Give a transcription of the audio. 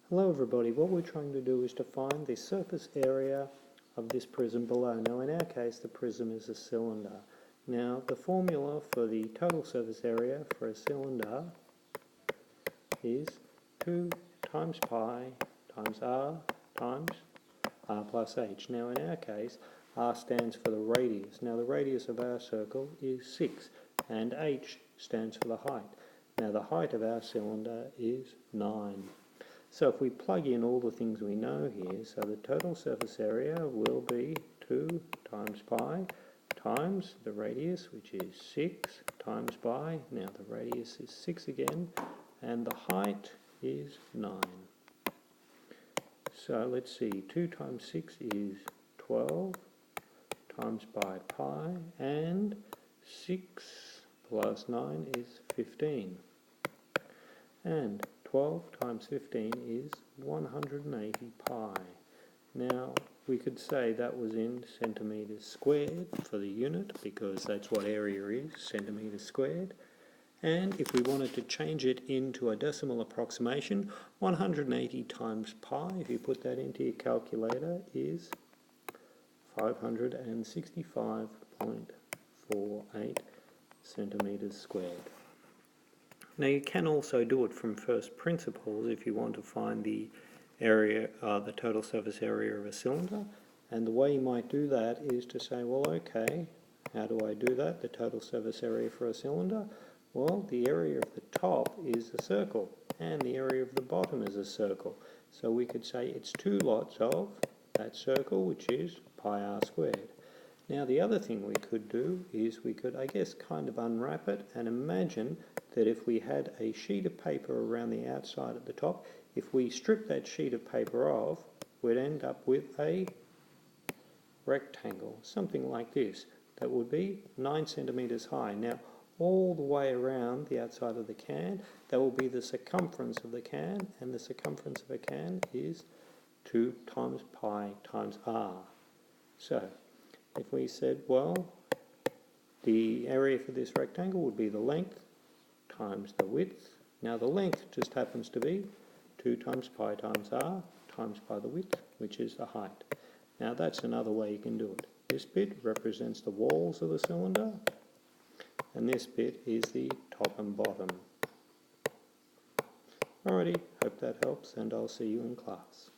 Hello everybody, what we're trying to do is to find the surface area of this prism below. Now in our case the prism is a cylinder. Now the formula for the total surface area for a cylinder is 2 times pi times r times r plus h. Now in our case r stands for the radius. Now the radius of our circle is 6 and h stands for the height. Now the height of our cylinder is 9. So if we plug in all the things we know here, so the total surface area will be 2 times pi times the radius, which is 6 times pi. Now the radius is 6 again, and the height is 9. So let's see, 2 times 6 is 12 times by pi, and 6 plus 9 is 15. And 12 times 15 is 180 pi. Now we could say that was in centimetres squared for the unit, because that's what area is, centimetres squared. And if we wanted to change it into a decimal approximation, 180 times pi, if you put that into your calculator, is 565.48 centimetres squared. Now you can also do it from first principles if you want to find the area, the total surface area of a cylinder. And the way you might do that is to say, well, okay, how do I do that? The total surface area for a cylinder? Well, the area of the top is a circle, and the area of the bottom is a circle. So we could say it's 2 lots of that circle, which is pi r squared. Now the other thing we could do is we could, I guess, kind of unwrap it and imagine that if we had a sheet of paper around the outside at the top, if we strip that sheet of paper off, we'd end up with a rectangle, something like this, that would be 9 centimetres high. Now all the way around the outside of the can, that will be the circumference of the can, and the circumference of a can is 2 times pi times r. So if we said, well, the area for this rectangle would be the length times the width. Now the length just happens to be 2 times pi times r times by the width, which is the height. Now that's another way you can do it. This bit represents the walls of the cylinder, and this bit is the top and bottom. Alrighty, hope that helps, and I'll see you in class.